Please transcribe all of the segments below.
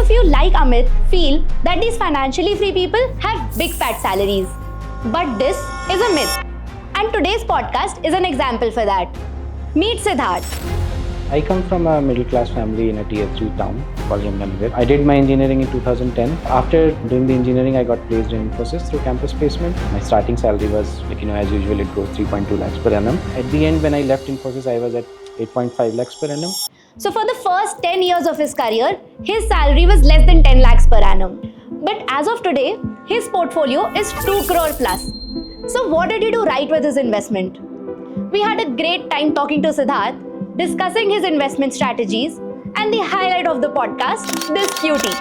of you, like Amit, feel that these financially free people have big fat salaries. But this is a myth. And today's podcast is an example for that. Meet Siddharth. I come from a middle class family in a tier 3 town called Yamnagar. I did my engineering in 2010. After doing the engineering, I got placed in Infosys through campus placement. My starting salary was as usual, it goes 3.2 lakhs per annum. At the end, when I left Infosys, I was at 8.5 lakhs per annum. So for the first 10 years of his career, his salary was less than 10 lakhs per annum. But as of today, his portfolio is 2 crore plus. So what did he do right with his investment? We had a great time talking to Siddharth, discussing his investment strategies, and the highlight of the podcast, this cutie.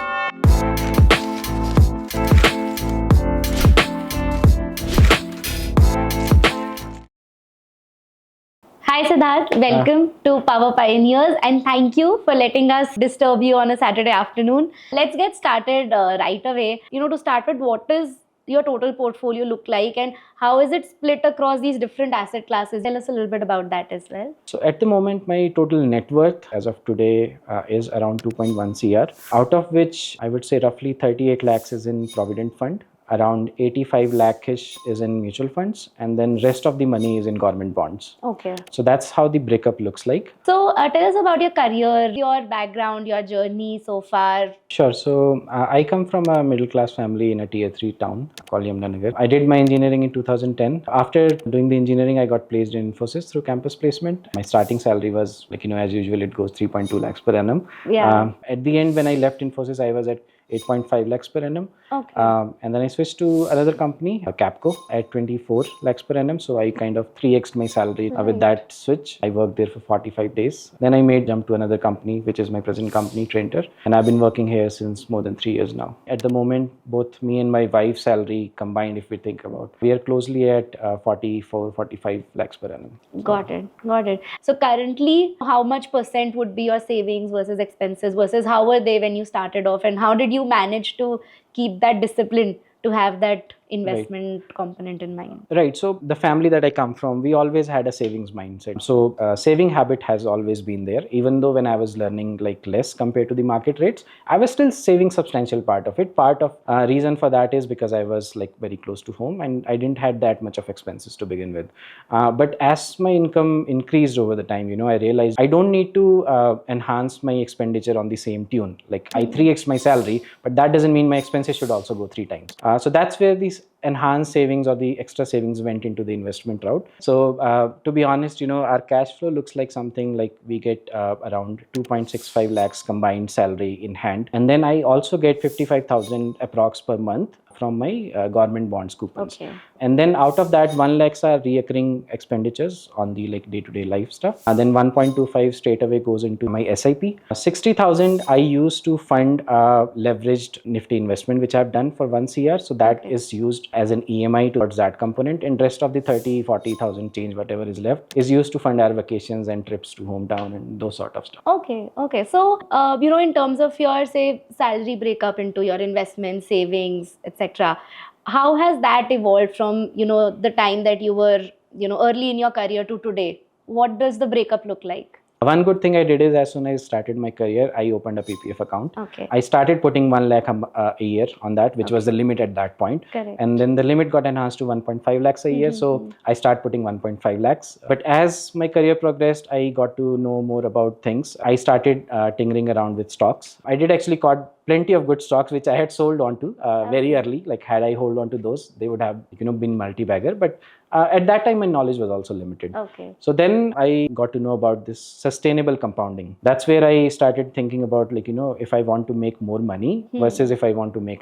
Hi Siddharth, welcome to Power Pioneers and thank you for letting us disturb you on a Saturday afternoon. Let's get started right away. To start with, what does your total portfolio look like and how is it split across these different asset classes? Tell us a little bit about that as well. So at the moment, my total net worth as of today is around 2.1 CR, out of which I would say roughly 38 lakhs is in Provident Fund. Around 85 lakh-ish is in mutual funds, and then rest of the money is in government bonds. Okay. So that's how the breakup looks like. So tell us about your career, your background, your journey so far. Sure. So I come from a middle class family in a tier 3 town called Yamnagar. I did my engineering in 2010. After doing the engineering, I got placed in Infosys through campus placement. My starting salary was as usual, it goes 3.2 lakhs per annum. Yeah. At the end, when I left Infosys, I was at 8.5 lakhs per annum. Okay. And then I switched to another company, Capco, at 24 lakhs per annum. So I kind of 3x'd my salary with that switch. I worked there for 45 days. Then I made jump to another company, which is my present company, Trainter. And I've been working here since more than 3 years now. At the moment, both me and my wife's salary combined, if we think about, we are closely at 45 lakhs per annum. Got it. So currently, how much percent would be your savings versus expenses versus how were they when you started off and how did you manage to keep that discipline to have that investment component in mind? Right. So the family that I come from, we always had a savings mindset. So saving habit has always been there. Even though when I was learning less compared to the market rates, I was still saving substantial part of it. Part of reason for that is because I was very close to home and I didn't had that much of expenses to begin with. But as my income increased over the time, I realized I don't need to enhance my expenditure on the same tune. I 3x my salary, but that doesn't mean my expenses should also go 3 times. So that's where these enhanced savings or the extra savings went into the investment route. So to be honest, our cash flow looks like something like we get around 2.65 lakhs combined salary in hand. And then I also get 55,000 approx per month from my government bonds coupons. Okay. And then out of that, 1 lakhs are reoccurring expenditures on the day-to-day life stuff. And then 1.25 straight away goes into my SIP. 60,000 I use to fund leveraged Nifty investment, which I've done for 1 CR. So that is used as an EMI towards that component. And rest of the 40,000 change, whatever is left, is used to fund our vacations and trips to hometown and those sort of stuff. Okay. So, in terms of your, say, salary breakup into your investments, savings, etc., how has that evolved from, the time that you were, early in your career to today? What does the breakup look like? One good thing I did is as soon as I started my career, I opened a PPF account. Okay. I started putting 1 lakh a year on that, which was the limit at that point. Correct. And then the limit got enhanced to 1.5 lakhs a year. So I started putting 1.5 lakhs. But as my career progressed, I got to know more about things. I started tinkering around with stocks. I did actually caught plenty of good stocks, which I had sold onto very early. Had I hold on to those, they would have been multi-bagger. But at that time, my knowledge was also limited. Okay. So then I got to know about this sustainable compounding. That's where I started thinking about if I want to make more money versus if I want to make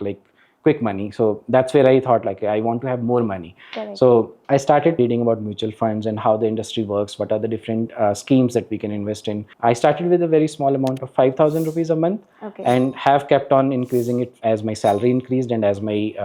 quick money. So that's where I thought I want to have more money. Correct. So I started reading about mutual funds and how the industry works, what are the different schemes that we can invest in. I started with a very small amount of 5,000 rupees a month and have kept on increasing it as my salary increased and as my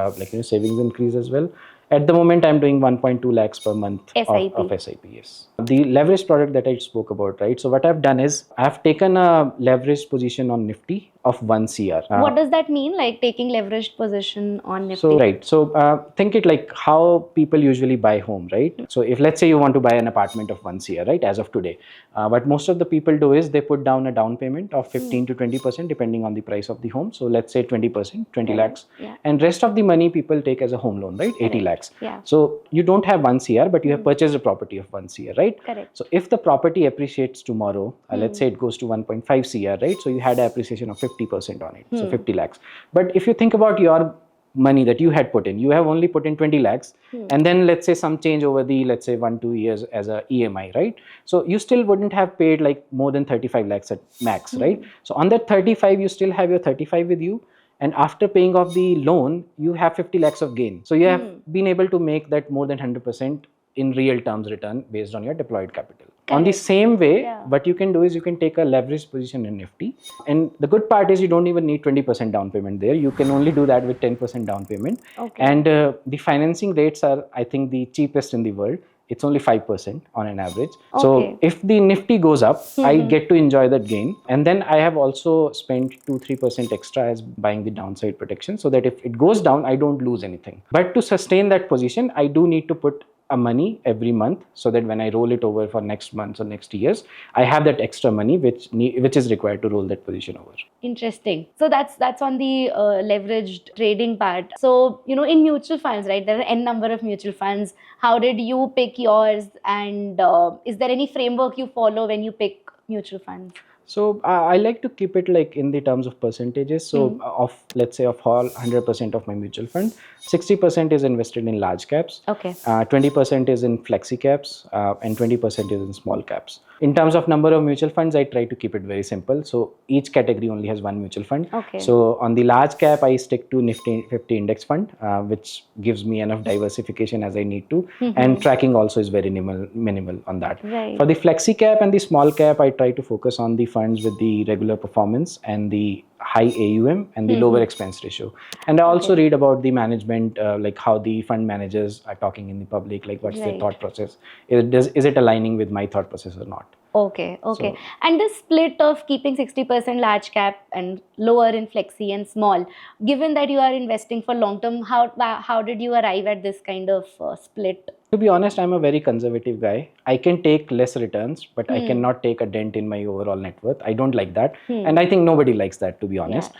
savings increased as well. At the moment, I'm doing 1.2 lakhs per month SIP. of SIP. Yes. The leverage product that I spoke about, right? So what I've done is I've taken a leveraged position on Nifty of 1 CR. What does that mean? Like taking leveraged position on Nifty? So right. So think it like how people usually buy home, right? So if let's say you want to buy an apartment of 1 CR, right? As of today, what most of the people do is they put down a down payment of 15 to 20% depending on the price of the home. So let's say 20%, 20 lakhs, and rest of the money people take as a home loan, right? 80 lakhs. Yeah. So you don't have 1 CR, but you have purchased a property of 1 CR, right? Correct. So if the property appreciates tomorrow, let's say it goes to 1.5 CR, right? So you had an appreciation of 50% on it, so 50 lakhs. But if you think about your money that you had put in, you have only put in 20 lakhs, and then let's say some change over the, let's say 1-2 years as a EMI, right? So you still wouldn't have paid like more than 35 lakhs at max, right? So on that 35, you still have your 35 with you. And after paying off the loan, you have 50 lakhs of gain. So you have been able to make that more than 100% in real terms return based on your deployed capital. On the same way, what you can do is you can take a leveraged position in Nifty. And the good part is you don't even need 20% down payment there. You can only do that with 10% down payment. And the financing rates are, I think, the cheapest in the world. It's only 5% on an average. So if the Nifty goes up, I get to enjoy that gain. And then I have also spent 2-3% extra as buying the downside protection so that if it goes down, I don't lose anything. But to sustain that position, I do need to put a money every month so that when I roll it over for next months or next years, I have that extra money which is required to roll that position over. Interesting. So that's on the leveraged trading part. So, you know, in mutual funds, right, there are n number of mutual funds. How did you pick yours? And is there any framework you follow when you pick mutual funds? So I like to keep it like in the terms of percentages. So of, let's say, of all 100% of my mutual fund, 60% is invested in large caps, 20% is in flexi caps, and 20% is in small caps. In terms of number of mutual funds, I try to keep it very simple. So each category only has one mutual fund. So on the large cap, I stick to Nifty 50 index fund, which gives me enough diversification as I need to. And tracking also is very minimal on that. For the flexi cap and the small cap, I try to focus on the funds with the regular performance and the high AUM and the lower expense ratio. And I also read about the management, like how the fund managers are talking in the public, like what's their thought process. Is it aligning with my thought process or not? Okay. So, and the split of keeping 60% large cap and lower in flexi and small, given that you are investing for long term, how did you arrive at this kind of split? To be honest, I'm a very conservative guy. I can take less returns, but I cannot take a dent in my overall net worth. I don't like that. And I think nobody likes that, to be honest.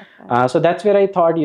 So that's where I thought,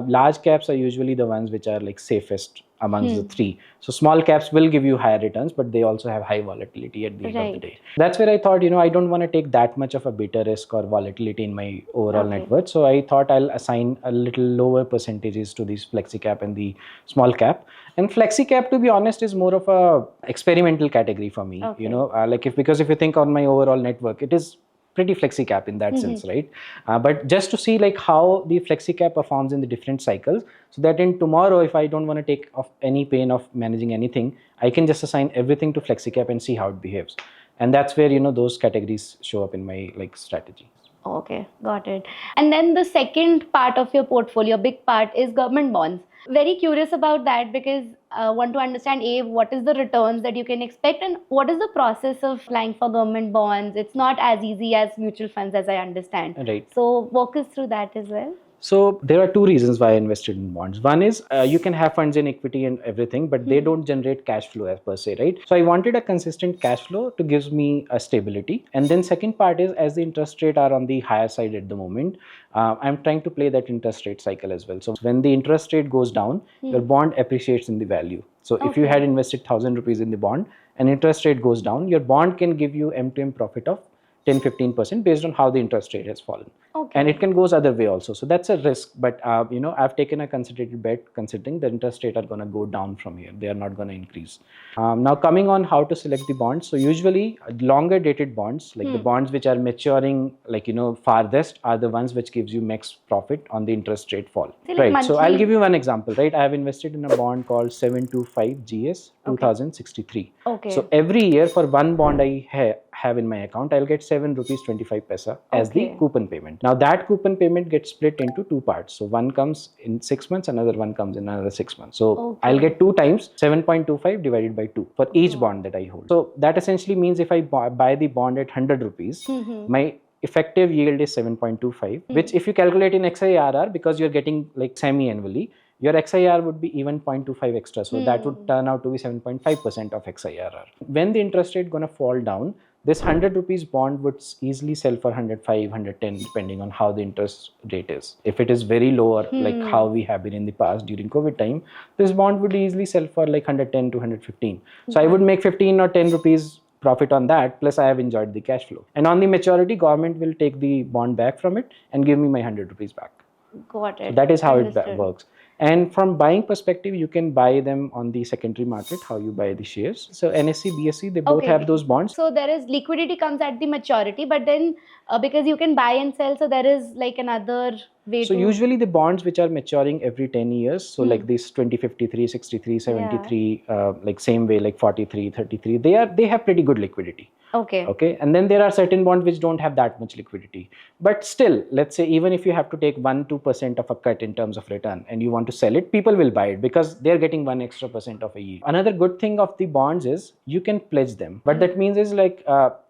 large caps are usually the ones which are like safest amongst the three. So small caps will give you higher returns, but they also have high volatility at the end of the day. That's where I thought, I don't want to take that much of a beta risk or volatility in my overall net worth. So I thought I'll assign a little lower percentages to these flexi cap and the small cap. And flexi cap, to be honest, is more of a experimental category for me. Because if you think on my overall net worth, it is pretty flexi cap in that sense, right? But just to see like how the flexi cap performs in the different cycles, so that in tomorrow, if I don't want to take off any pain of managing anything, I can just assign everything to flexi cap and see how it behaves. And that's where, those categories show up in my strategy. Okay, got it. And then the second part of your portfolio, big part, is government bonds. Very curious about that because I want to understand, what is the returns that you can expect and what is the process of applying for government bonds? It's not as easy as mutual funds, as I understand. Right. So walk us through that as well. So there are two reasons why I invested in bonds. One is you can have funds in equity and everything, but they don't generate cash flow as per se, right? So I wanted a consistent cash flow to gives me a stability. And then second part is, as the interest rate are on the higher side at the moment, I'm trying to play that interest rate cycle as well. So when the interest rate goes down, your bond appreciates in the value. So if you had invested 1,000 rupees in the bond and interest rate goes down, your bond can give you M2M profit of 10-15% based on how the interest rate has fallen. And it can go other way also. So that's a risk. But, I've taken a concentrated bet considering the interest rate are going to go down from here. They are not going to increase. Now coming on how to select the bonds. So usually longer dated bonds, like the bonds which are maturing, farthest are the ones which gives you max profit on the interest rate fall. Right. So I'll give you one example, right? I have invested in a bond called 725 GS 2063. So every year for one bond I have in my account, I'll get 7 rupees 25 paisa as the Okay. coupon payment. Now that coupon payment gets split into two parts. So one comes in 6 months, another one comes in another 6 months. So I'll Okay. get 2 times 7.25 divided by 2 for each Wow. bond that I hold. So that essentially means if I buy the bond at 100 rupees, my effective yield is 7.25, which if you calculate in XIRR, because you're getting like semi-annually, your XIR would be even 0.25 extra. So that would turn out to be 7.5% of XIRR. When the interest rate gonna fall down, this 100 rupees bond would easily sell for 105, 110, depending on how the interest rate is. If it is very lower, like how we have been in the past during COVID time, this bond would easily sell for like 110 to 115. So I would make 15 or 10 rupees profit on that, plus I have enjoyed the cash flow. And on the maturity, government will take the bond back from it and give me my 100 rupees back. Got it. So that is how Understood. it works. And from buying perspective, you can buy them on the secondary market, how you buy the shares. So NSE, BSE, they both Okay. have those bonds. So there is liquidity comes at the maturity, but then because you can buy and sell, so there is like another way So to. usually the bonds which are maturing every 10 years, so like this 2053, 63, 73, like same way like 43, 33, they have pretty good liquidity. Okay. Okay, and then there are certain bonds which don't have that much liquidity, but still, let's say even if you have to take 1-2% of a cut in terms of return and you want to sell it, people will buy it because they're getting 1 extra percent of a yield. Another good thing of the bonds is you can pledge them. What that means is like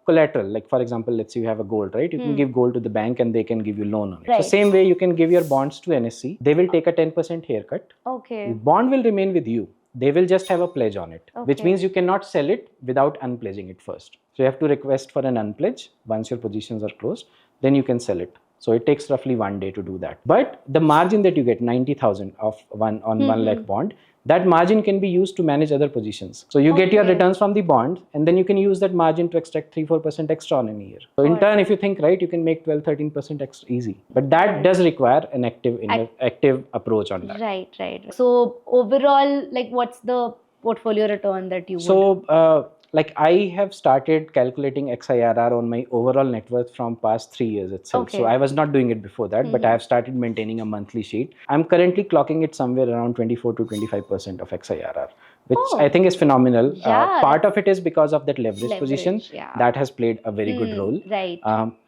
collateral. Like for example, let's say you have a gold, right? You can give gold to the bank and they can give you loan on it. Right. So same way you can give your bonds to NSE. They will take a 10% haircut. Okay. The bond will remain with you. They will just have a pledge on it, which Okay. means you cannot sell it without unpledging it first. So you have to request for an unpledge. Once your positions are closed, then you can sell it. So it takes roughly 1 day to do that. But the margin that you get, 90,000 of one on 1 lakh bond, that margin can be used to manage other positions. So you get your returns from the bond, and then you can use that margin to extract 3-4% extra on a year. So in turn, if you think right, you can make 12-13% extra easy. But that does require an active approach on that. Right. So overall, like what's the portfolio return that you would? So like I have started calculating XIRR on my overall net worth from past 3 years itself. Okay. So I was not doing it before that, but I have started maintaining a monthly sheet. I'm currently clocking it somewhere around 24 to 25% of XIRR, which I think is phenomenal. Yeah, Part of it is because of that leverage position yeah. that has played a very good role. Right.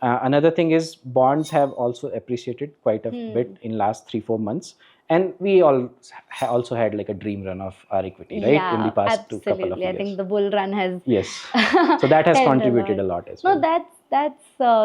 Another thing is bonds have also appreciated quite a bit in last 3-4 months. And we all also had like a dream run of our equity, right? Yeah, in the past absolutely. couple of years. I think the bull run has. Yes. So that has helped contributed a lot as well. No, that's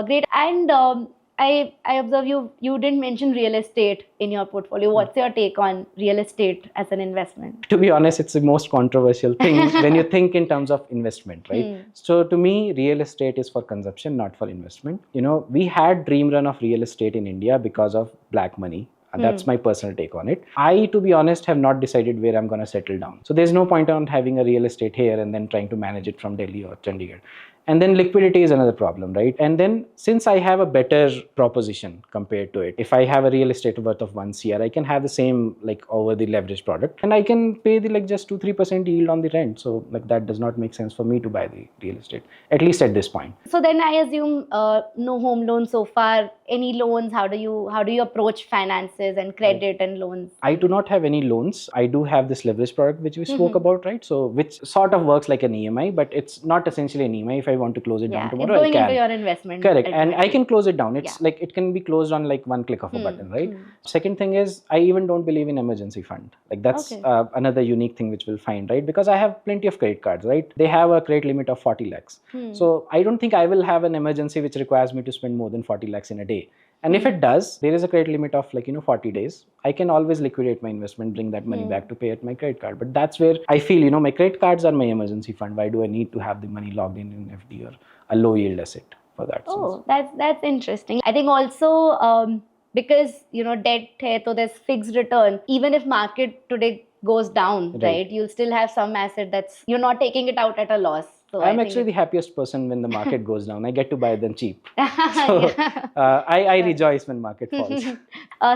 great. And I observe you didn't mention real estate in your portfolio. What's your take on real estate as an investment? To be honest, it's the most controversial thing when you think in terms of investment, right? So to me, real estate is for consumption, not for investment. You know, we had dream run of real estate in India because of black money. That's my personal take on it. I, to be honest, have not decided where I'm going to settle down. So there's no point on having a real estate here and then trying to manage it from Delhi or Chandigarh. And then liquidity is another problem, right? And then since I have a better proposition compared to it, if I have a real estate worth of 1 CR, I can have the same like over the leverage product and I can pay the like just 2-3% yield on the rent. So like that does not make sense for me to buy the real estate, at least at this point. So then I assume no home loans so far. Any loans? How do you approach finances and credit and loans? I do not have any loans. I do have this leverage product which we spoke about, right? So which sort of works like an EMI, but it's not essentially an EMI. If I want to close it down tomorrow, it's going I can. into your investment. Correct. And I ultimately. can close it down. It's like it can be closed on like one click of a button, right? Second thing is I even don't believe in emergency fund. Like that's another unique thing which we'll find, right? Because I have plenty of credit cards, right? They have a credit limit of 40 lakhs. So I don't think I will have an emergency which requires me to spend more than 40 lakhs in a day. And if it does, there is a credit limit of like, 40 days. I can always liquidate my investment, bring that money back to pay at my credit card. But that's where I feel, my credit cards are my emergency fund. Why do I need to have the money logged in FD or a low yield asset for that? Oh, that's interesting. I think also because, debt hai, so there's fixed return. Even if market today goes down, right? You'll still have some asset you're not taking it out at a loss. So I'm actually the happiest person when the market goes down. I get to buy them cheap. So I rejoice when market falls.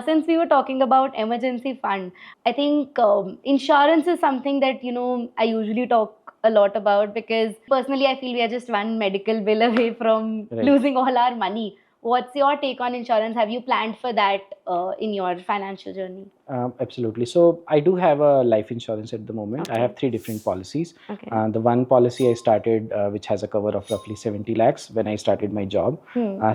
Since we were talking about emergency fund, I think insurance is something that, I usually talk a lot about because personally I feel we are just one medical bill away from losing all our money. What's your take on insurance? Have you planned for that in your financial journey? Absolutely. So I do have a life insurance at the moment. I have 3 different policies. Okay. The one policy I started, which has a cover of roughly 70 lakhs when I started my job.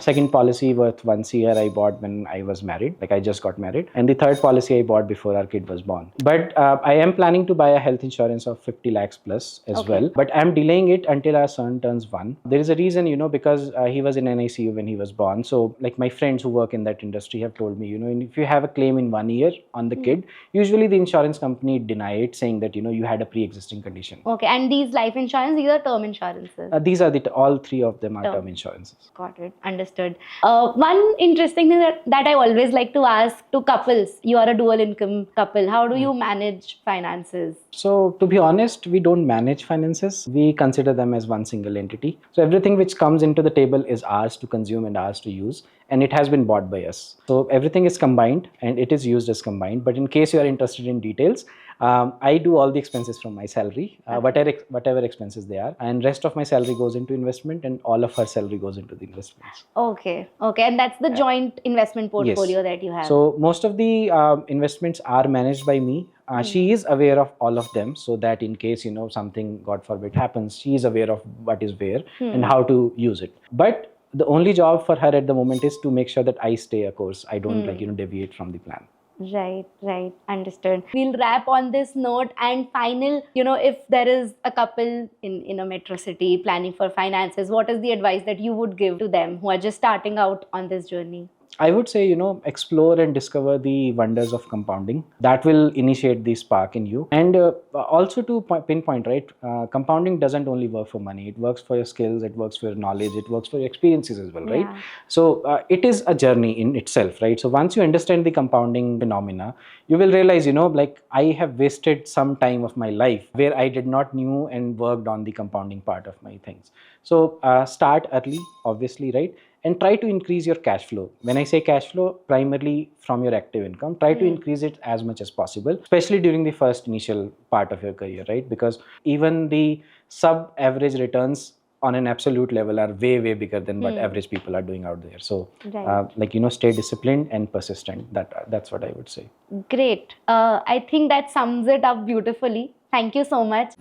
Second policy worth 1 crore I bought when I was married, like I just got married. And the third policy I bought before our kid was born. But I am planning to buy a health insurance of 50 lakhs plus as well. But I'm delaying it until our son turns 1. There is a reason, because he was in NICU when he was born. So like my friends who work in that industry have told me, if you have a claim in 1 year on the kid, usually the insurance company deny it, saying that, you had a pre-existing condition. Okay, and these life insurance, these are term insurances. These are all 3 of them are term insurances. Got it. Understood. One interesting thing that I always like to ask to couples, you are a dual income couple, how do you manage finances? So to be honest, we don't manage finances. We consider them as one single entity. So everything which comes into the table is ours to consume and ours to use, and it has been bought by us. So everything is combined and it is used as combined. But in case you are interested in details, I do all the expenses from my salary, whatever expenses they are, and rest of my salary goes into investment, and all of her salary goes into the investments. Okay, and that's the joint investment portfolio that you have. So most of the investments are managed by me. She is aware of all of them, so that in case something, God forbid, happens, she is aware of what is where and how to use it. But the only job for her at the moment is to make sure that I stay a course. I don't deviate from the plan. Right. Understood. We'll wrap on this note and final, if there is a couple in a metro city planning for finances, what is the advice that you would give to them who are just starting out on this journey? I would say, explore and discover the wonders of compounding. That will initiate the spark in you. And also to pinpoint, right, compounding doesn't only work for money. It works for your skills, it works for your knowledge, it works for your experiences as well, right? So it is a journey in itself, right? So once you understand the compounding phenomena, you will realize, like I have wasted some time of my life where I did not knew and worked on the compounding part of my things. So start early, obviously, right? And try to increase your cash flow. When I say cash flow, primarily from your active income, try to increase it as much as possible, especially during the first initial part of your career, right? Because even the sub-average returns on an absolute level are way, way bigger than what average people are doing out there. So, stay disciplined and persistent. That's what I would say. Great. I think that sums it up beautifully. Thank you so much.